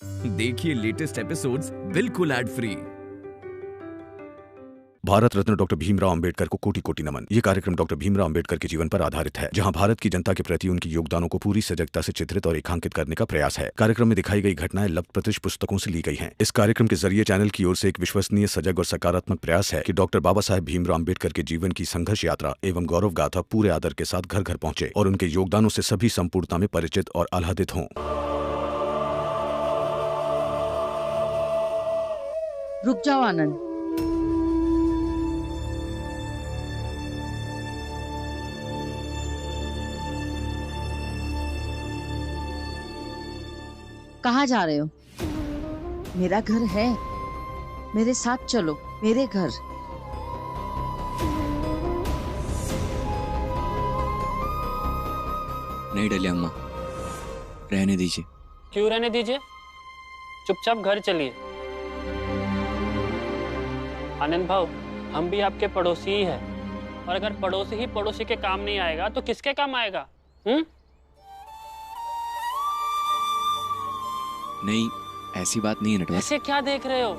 देखिए latest episodes बिल्कुल ad free. Bharat Ratna doctor Bhimrao Ambedkar को कोटि कोटि नमन। ये कार्यक्रम डॉक्टर भीमराव अंबेडकर के जीवन पर आधारित है, जहां भारत की जनता के प्रति उनके योगदानों को पूरी सजगता से चित्रित और रेखांकित करने का प्रयास है। कार्यक्रम में दिखाई गई घटनाएं लब्ध प्रतिष्ठ पुस्तकों से ली गई हैं। इस कार्यक्रम के जरिए चैनल की ओर से एक विश्वसनीय, सजग और सकारात्मक प्रयास है कि डॉक्टर बाबा साहेब भीमराव अंबेडकर के जीवन की संघर्ष यात्रा एवं गौरव गाथा पूरे आदर के साथ घर घर पहुंचे और उनके योगदानों से सभी संपूर्णता में परिचित और आह्लादित हों। रुक जाओ आनंद। कहाँ जा रहे हो? मेरा घर है, मेरे साथ चलो, मेरे घर। नहीं डलिया अम्मा, रहने दीजिए। क्यों रहने दीजिए? चुपचाप घर चलिए। आनंद भाऊ, हम भी आपके पड़ोसी ही हैं, और अगर पड़ोसी ही पड़ोसी के काम नहीं आएगा तो किसके काम आएगा? नहीं, ऐसी बात नहीं है नटवर। ऐसे क्या देख रहे हो?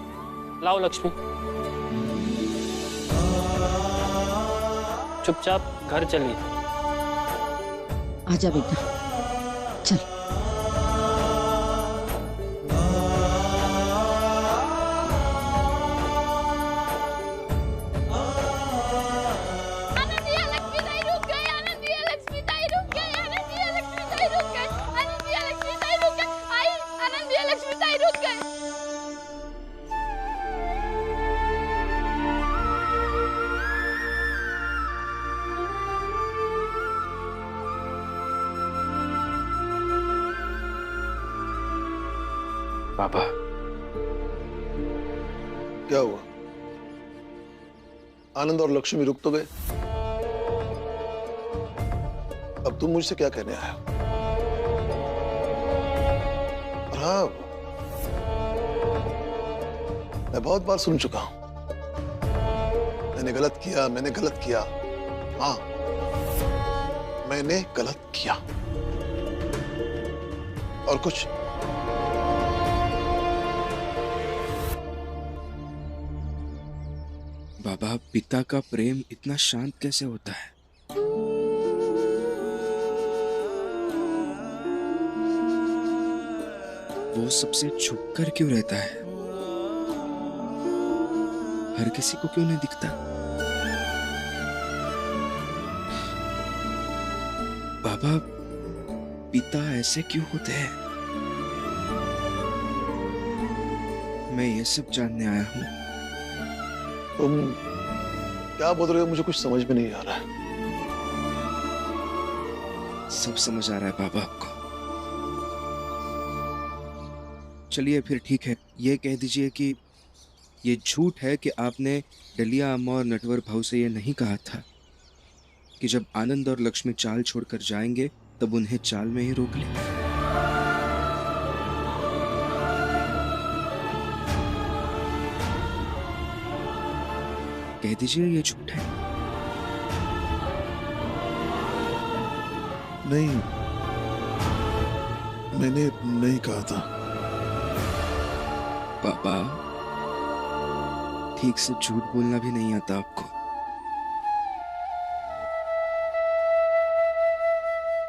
लाओ लक्ष्मी, चुपचाप घर चलिए। आजा बेटा, चल। पापा, क्या हुआ? आनंद और लक्ष्मी रुक तो गए, अब तुम मुझसे क्या कहने आए हो? और हाँ, मैं बहुत बार सुन चुका हूं, मैंने गलत किया, मैंने गलत किया। हाँ, मैंने गलत किया। और कुछ? बाबा, पिता का प्रेम इतना शांत कैसे होता है? वो सबसे छुप कर क्यों रहता है? हर किसी को क्यों नहीं दिखता? बाबा, पिता ऐसे क्यों होते हैं? मैं ये सब जानने आया हूं। तुम क्या बोल रहे हो? मुझे कुछ समझ में नहीं आ रहा है। सब समझ आ रहा है बाबा आपको। चलिए फिर ठीक है, ये कह दीजिए कि ये झूठ है कि आपने डलिया अम्मा और नटवर भाऊ से ये नहीं कहा था कि जब आनंद और लक्ष्मी चाल छोड़कर जाएंगे तब उन्हें चाल में ही रोक ले। कह दीजिए ये झूठ है। नहीं, मैंने नहीं कहा था। पापा, ठीक से झूठ बोलना भी नहीं आता आपको।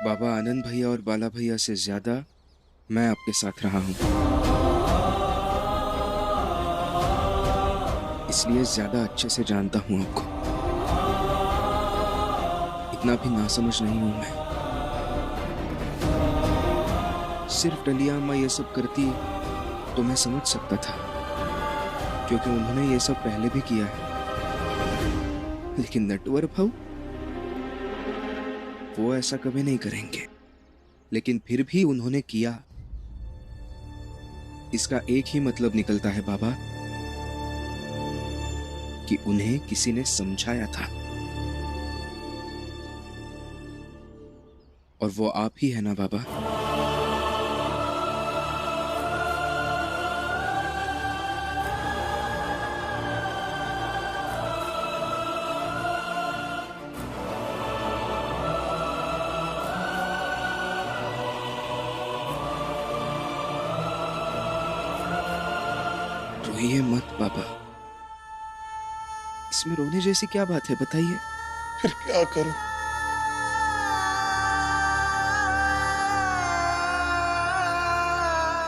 बाबा, आनंद भैया और बाला भैया से ज्यादा मैं आपके साथ रहा हूं, इसलिए ज्यादा अच्छे से जानता हूं आपको। इतना भी नासमझ नहीं हूं मैं। सिर्फ डलिया अम्मा ये सब करती तो मैं समझ सकता था, क्योंकि उन्होंने ये सब पहले भी किया है। लेकिन नटवर भाऊ, वो ऐसा कभी नहीं करेंगे। लेकिन फिर भी उन्होंने किया। इसका एक ही मतलब निकलता है बाबा, कि उन्हें किसी ने समझाया था, और वो आप ही है ना बाबा? रोइए मत बाबा। इसमें रोने जैसी क्या बात है, बताइए। फिर क्या करूं?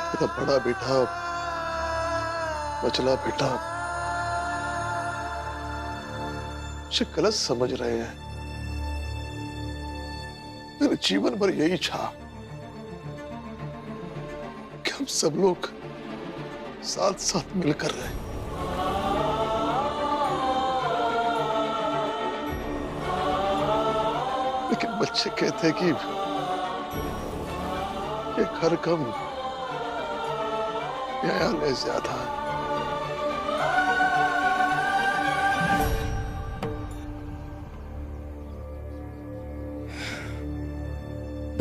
मेरा बड़ा बेटा, मचला बेटा मुझे गलत समझ रहे हैं। मैंने जीवन भर यही चाहा कि हम सब लोग साथ साथ मिलकर रहे। लेकिन बच्चे कहते हैं कि ये घर कम न्यायालय ज्यादा है।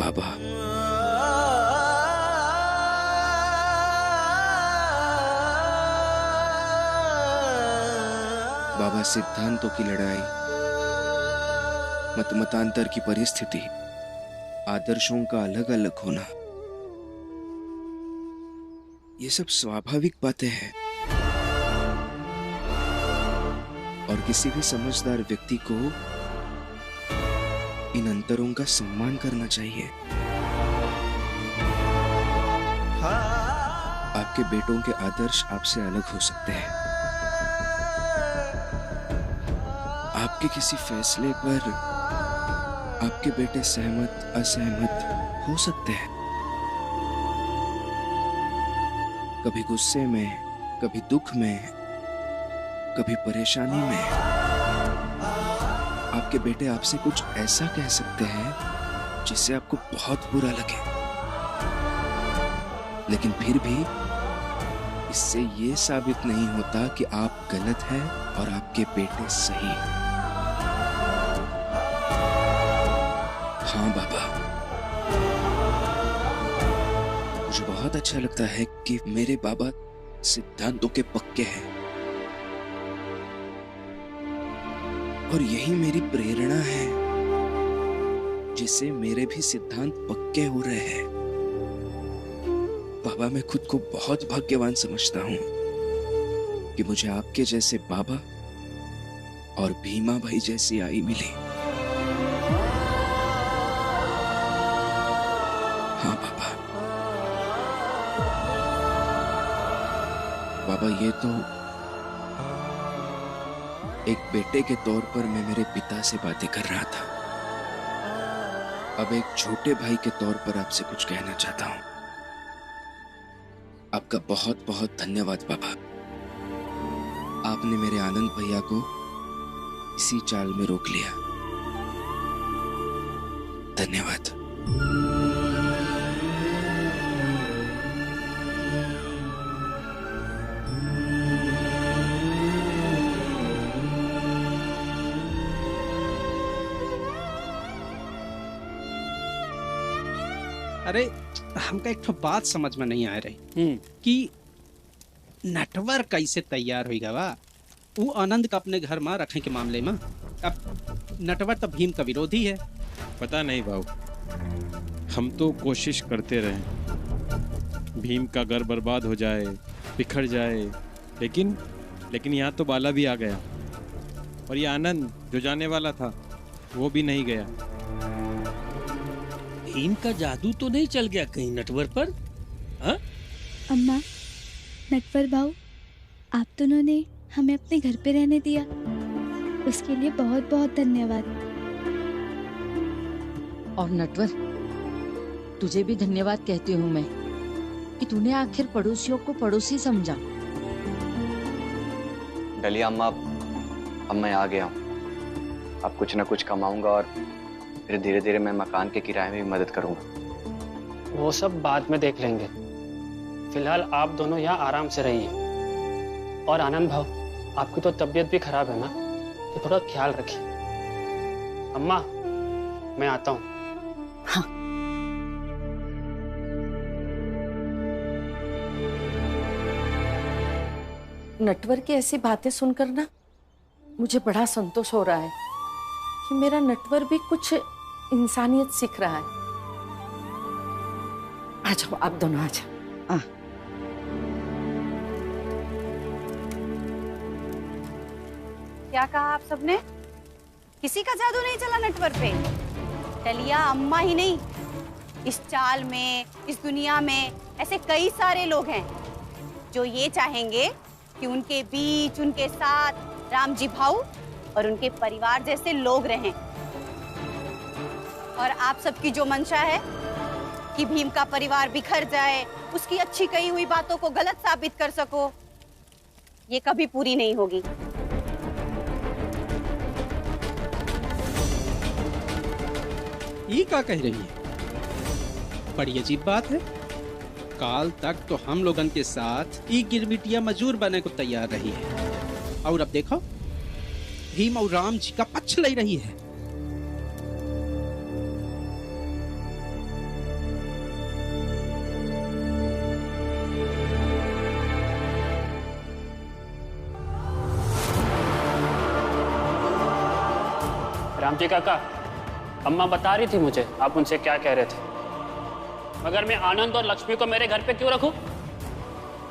बाबा, बाबा, सिद्धांतों की लड़ाई, मतमतांतर की परिस्थिति, आदर्शों का अलग अलग होना, ये सब स्वाभाविक बातें हैं और किसी भी समझदार व्यक्ति को इन अंतरों का सम्मान करना चाहिए। आपके बेटों के आदर्श आपसे अलग हो सकते हैं। आपके किसी फैसले पर आपके बेटे सहमत असहमत हो सकते हैं। कभी गुस्से में, कभी दुख में, कभी परेशानी में आपके बेटे आपसे कुछ ऐसा कह सकते हैं जिससे आपको बहुत बुरा लगे। लेकिन फिर भी इससे ये साबित नहीं होता कि आप गलत हैं और आपके बेटे सही। हाँ बाबा, मुझे बहुत अच्छा लगता है कि मेरे बाबा सिद्धांतों के पक्के हैं और यही मेरी प्रेरणा है जिससे मेरे भी सिद्धांत पक्के हो रहे हैं। बाबा, मैं खुद को बहुत भाग्यवान समझता हूं कि मुझे आपके जैसे बाबा और भीमा भाई जैसी आई मिली। हाँ बाबा, बाबा, ये तो एक बेटे के तौर पर मैं मेरे पिता से बातें कर रहा था। अब एक छोटे भाई के तौर पर आपसे कुछ कहना चाहता हूं। आपका बहुत बहुत धन्यवाद बाबा। आपने मेरे आनंद भैया को इसी चाल में रोक लिया। धन्यवाद। अरे हमका एक ठो बात समझ में नहीं आ रही कि नटवर कैसे तैयार हो गवा वो आनंद का अपने घर में रखे के मामले में। अब नटवर तो भीम का विरोधी है। पता नहीं भाऊ, हम तो कोशिश करते रहे भीम का घर बर्बाद हो जाए, बिखर जाए, लेकिन यहाँ तो बाला भी आ गया और ये आनंद जो जाने वाला था वो भी नहीं गया। भीम का जादू तो नहीं चल गया कहीं नटवर पर? हाँ? अम्मा, नटवर भाऊ, आप दोनों ने हमें अपने घर पे रहने दिया, उसके लिए बहुत बहुत धन्यवाद। और नटवर, तुझे भी धन्यवाद कहती हूँ मैं कि तूने आखिर पड़ोसियों को पड़ोसी समझा। डलिया अम्मा, अब मैं आ गया हूँ। अब कुछ ना कुछ कमाऊंगा और फिर धीरे धीरे मैं मकान के किराए में भी मदद करूंगा। वो सब बाद में देख लेंगे। फिलहाल आप दोनों यहाँ आराम से रहिए। और आनंद भाव, आपकी तो तबीयत भी खराब है ना, तो थोड़ा ख्याल रखिए। अम्मा, मैं आता हूँ। हाँ। नटवर की ऐसी बातें सुनकर ना मुझे बड़ा संतोष हो रहा है कि मेरा नटवर भी कुछ इंसानियत सीख रहा है। आ जाओ, आप दोनों आ जाओ। क्या कहा आप सबने? किसी का जादू नहीं चला नटवर पे? डलिया अम्मा ही नहीं, इस चाल में, इस दुनिया में ऐसे कई सारे लोग हैं जो ये चाहेंगे कि उनके बीच, उनके साथ राम जी भाऊ और उनके परिवार जैसे लोग रहें। और आप सबकी जो मंशा है कि भीम का परिवार बिखर जाए, उसकी अच्छी कही हुई बातों को गलत साबित कर सको, ये कभी पूरी नहीं होगी। ये क्या कह रही है? बड़ी अजीब बात है। काल तक तो हम लोगन के साथ ये गिरमिटिया मजूर बने को तैयार रही है, और अब देखो भीम और राम जी का पक्ष ले रही है। राम जी काका, अम्मा बता रही थी मुझे आप उनसे क्या कह रहे थे, मगर मैं आनंद और लक्ष्मी को मेरे घर पे क्यों रखूं?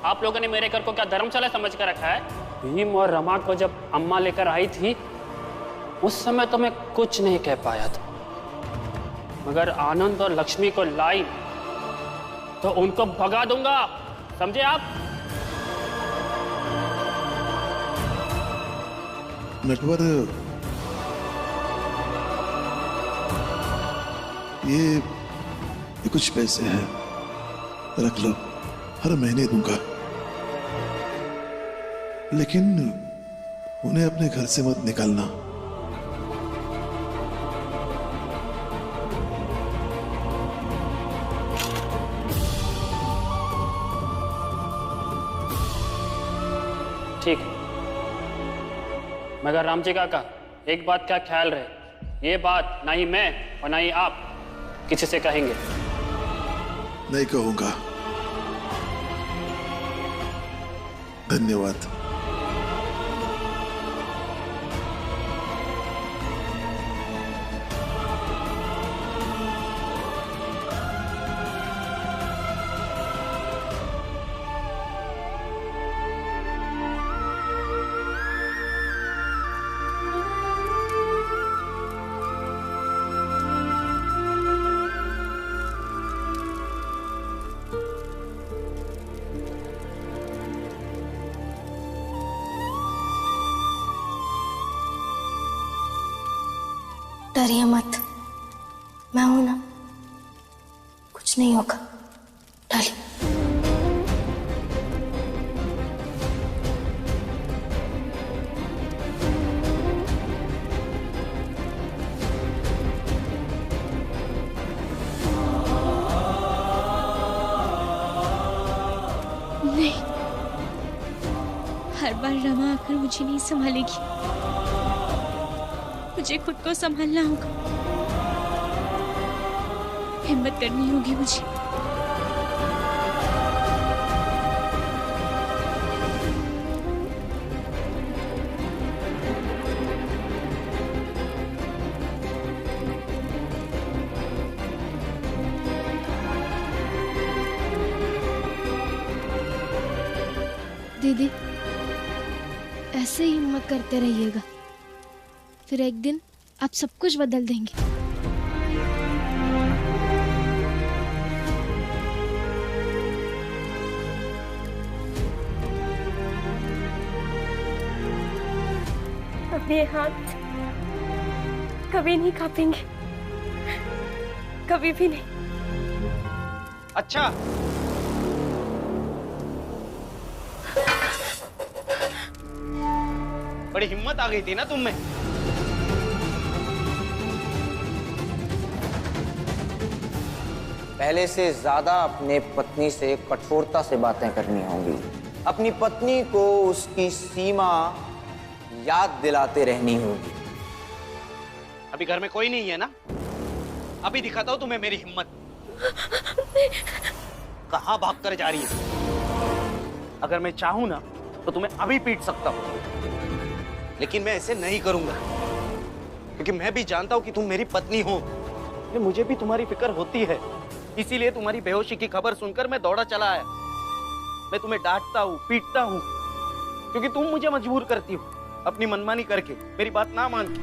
आप लोगों ने मेरे घर को क्या धर्मशाला समझ कर रखा है? भीम और रमा को जब अम्मा लेकर आई थी उस समय तो मैं कुछ नहीं कह पाया था, मगर आनंद और लक्ष्मी को लाई तो उनको भगा दूंगा, समझे आप? नटवर, ये कुछ पैसे हैं, रख लो, हर महीने दूंगा, लेकिन उन्हें अपने घर से मत निकालना। ठीक, मगर राम जी काका एक बात का ख्याल रहे, ये बात ना ही मैं और ना ही आप किसी से कहेंगे। नहीं कहूंगा। धन्यवाद। डरिए मत, मैं हूं ना, कुछ नहीं होगा। डाली नहीं, हर बार रमा आकर मुझे नहीं संभालेगी, मुझे खुद को संभालना होगा, हिम्मत करनी होगी मुझे। दीदी, ऐसे ही हिम्मत करते रहिएगा, फिर एक दिन आप सब कुछ बदल देंगे। अब ये हाथ कभी नहीं कांपेंगे, कभी भी नहीं। अच्छा, बड़ी हिम्मत आ गई थी ना तुम में। पहले से ज्यादा अपने पत्नी से कठोरता से बातें करनी होंगी। अपनी पत्नी को उसकी सीमा याद दिलाते रहनी होगी। अभी घर में कोई नहीं है ना? अभी दिखाता हूं तुम्हें मेरी हिम्मत। कहां भाग कर जा रही है? अगर मैं चाहूं ना तो तुम्हें अभी पीट सकता हूं, लेकिन मैं ऐसे नहीं करूंगा, क्योंकि मैं भी जानता हूं कि तुम मेरी पत्नी हो। मुझे भी तुम्हारी फिक्र होती है, इसीलिए तुम्हारी बेहोशी की खबर सुनकर मैं दौड़ा चला आया। मैं तुम्हें डांटता हूँ, पीटता हूँ, क्योंकि तुम मुझे मजबूर करती हो। अपनी मनमानी करके, मेरी बात ना मान के।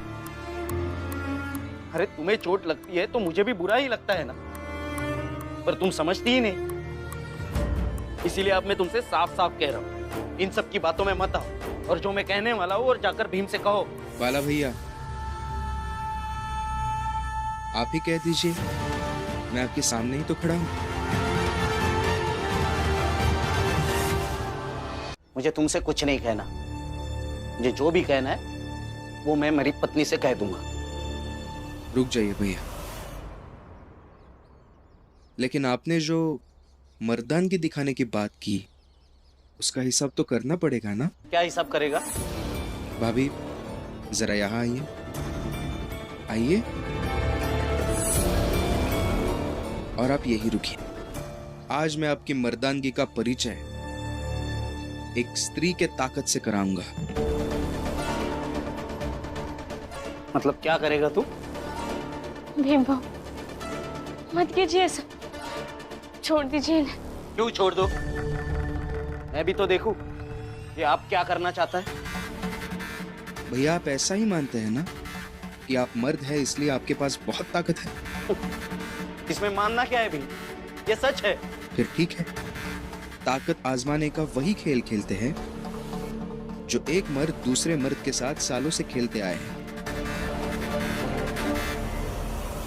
अरे तुम्हें चोट लगती है तो मुझे भी बुरा ही लगता है ना, पर तुम समझती ही नहीं। इसीलिए अब मैं तुमसे साफ साफ कह रहा हूँ, इन सब की बातों में मत आओ, और जो मैं कहने वाला हूँ और जाकर भीम से कहो। बाला भैया, आप ही कह दीजिए, मैं आपके सामने ही तो खड़ा हूँ। मुझे तुमसे कुछ नहीं कहना, मुझे जो भी कहना है वो मैं मेरी पत्नी से कह दूंगा। रुक जाइए भैया, लेकिन आपने जो मर्दानगी दिखाने की बात की, उसका हिसाब तो करना पड़ेगा ना? क्या हिसाब करेगा? भाभी जरा यहाँ आइए, आइए, और आप यही रुकिए। आज मैं आपकी मर्दानगी का परिचय एक स्त्री के ताकत से कराऊंगा। मतलब क्या करेगा तू? भीम भाऊ मत कीजिए ऐसा, छोड़ दीजिए इन्हें। क्यों छोड़ दो? मैं भी तो देखूं कि आप क्या करना चाहता है। भैया आप ऐसा ही मानते हैं ना कि आप मर्द है इसलिए आपके पास बहुत ताकत है? इसमें मानना क्या है भीम, ये सच है। फिर ठीक है, ताकत आजमाने का वही खेल खेलते हैं जो एक मर्द दूसरे मर्द के साथ सालों से खेलते आए हैं।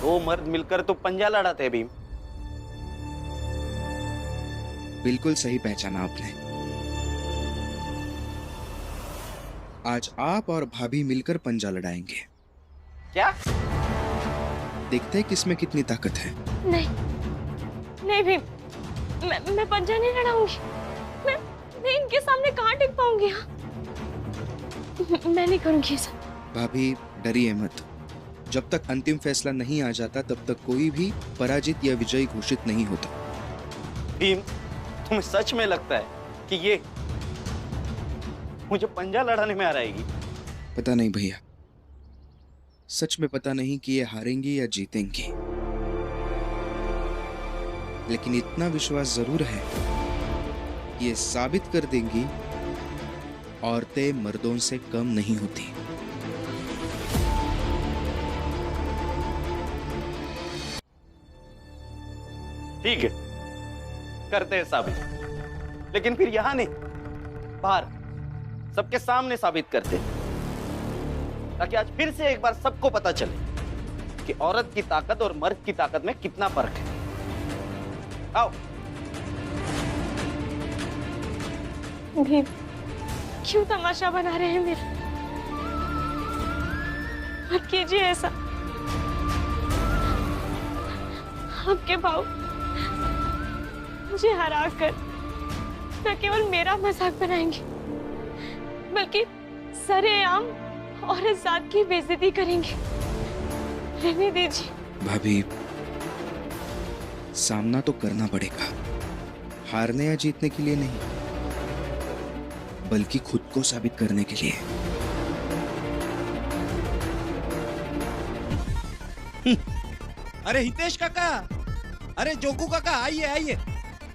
दो मर्द मिलकर तो पंजा लड़ाते हैं भीम। बिल्कुल सही पहचाना आपने। आज आप और भाभी मिलकर पंजा लड़ाएंगे। क्या? देखते हैं किसमें कितनी ताकत है। नहीं नहीं भीम, मैं पंजा नहीं लड़ाऊंगी। मैं इनके सामने कहाँ टिक पाऊंगी? हाँ, मैं नहीं करूंगी ऐसा। भाभी डरिए मत, जब तक अंतिम फैसला नहीं आ जाता तब तक कोई भी पराजित या विजयी घोषित नहीं होता। भीम, तुम्हें सच में लगता है कि ये मुझे पंजा लड़ाने में आ रहेगी? पता नहीं भैया, सच में पता नहीं कि ये हारेंगी या जीतेंगी, लेकिन इतना विश्वास जरूर है ये साबित कर देंगी औरतें मर्दों से कम नहीं होती। ठीक है, करते हैं साबित, लेकिन फिर यहां नहीं, बाहर सबके सामने साबित करते हैं, ताकि आज फिर से एक बार सबको पता चले कि औरत की ताकत और मर्द की ताकत में कितना फर्क है। आओ। भीम, क्यों तमाशा बना रहे हैं मेरा? मत कीजिए ऐसा। आपके भाव मुझे हरा कर न केवल मेरा मजाक बनाएंगे, बल्कि सरेआम और इस जात की बेइज्जती करेंगे। रहने दीजिए। भाभी, सामना तो करना पड़ेगा, हारने या जीतने के लिए नहीं, बल्कि खुद को साबित करने के लिए। अरे हितेश काका, अरे जोकू काका, आइए आइए।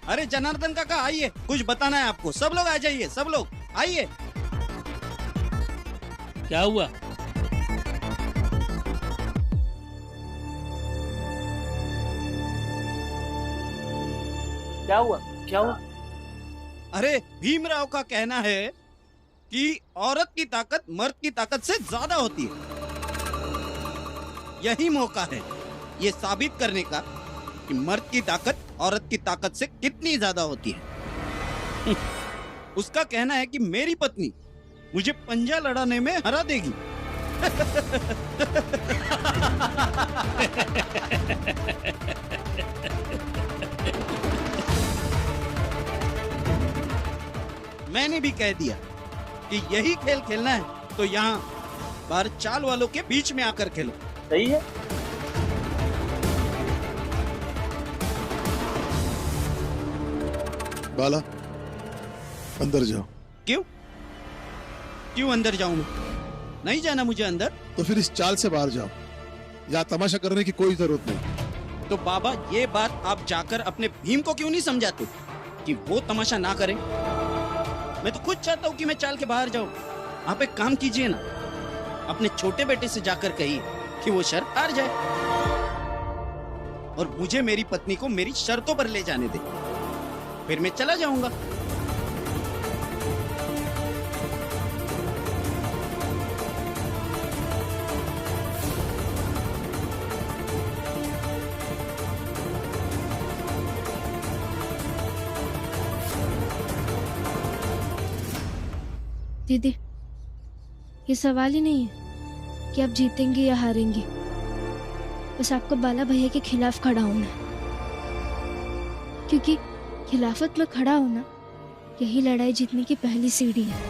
अरे जनार्दन काका आइए, कुछ बताना है आपको। सब लोग आ जाइए, सब लोग आइए। क्या हुआ? क्या हुआ? क्या हुआ? अरे भीमराव का कहना है कि औरत की ताकत मर्द की ताकत से ज्यादा होती है। यही मौका है ये साबित करने का कि मर्द की ताकत औरत की ताकत से कितनी ज्यादा होती है। उसका कहना है कि मेरी पत्नी मुझे पंजा लड़ाने में हरा देगी। मैंने भी कह दिया कि यही खेल खेलना है तो यहाँ बाहर चाल वालों के बीच में आकर खेलो। सही है। बाला, अंदर जाओ। क्यों? क्यों अंदर जाऊं मैं? नहीं जाना मुझे अंदर। तो फिर इस चाल से बाहर जाओ, यहाँ तमाशा करने की कोई जरूरत नहीं। तो बाबा, ये बात आप जाकर अपने भीम को क्यों नहीं समझाते कि वो तमाशा ना करे? मैं तो खुद चाहता हूँ कि मैं चाल के बाहर जाऊं। आप एक काम कीजिए ना, अपने छोटे बेटे से जाकर कहिए कि वो शर्त हार जाए और मुझे मेरी पत्नी को मेरी शर्तों पर ले जाने दे, फिर मैं चला जाऊंगा। दीदी, ये सवाल ही नहीं है कि आप जीतेंगे या हारेंगे, बस आपको बाला भैया के खिलाफ खड़ा होना है, क्योंकि खिलाफत में खड़ा होना यही लड़ाई जीतने की पहली सीढ़ी है।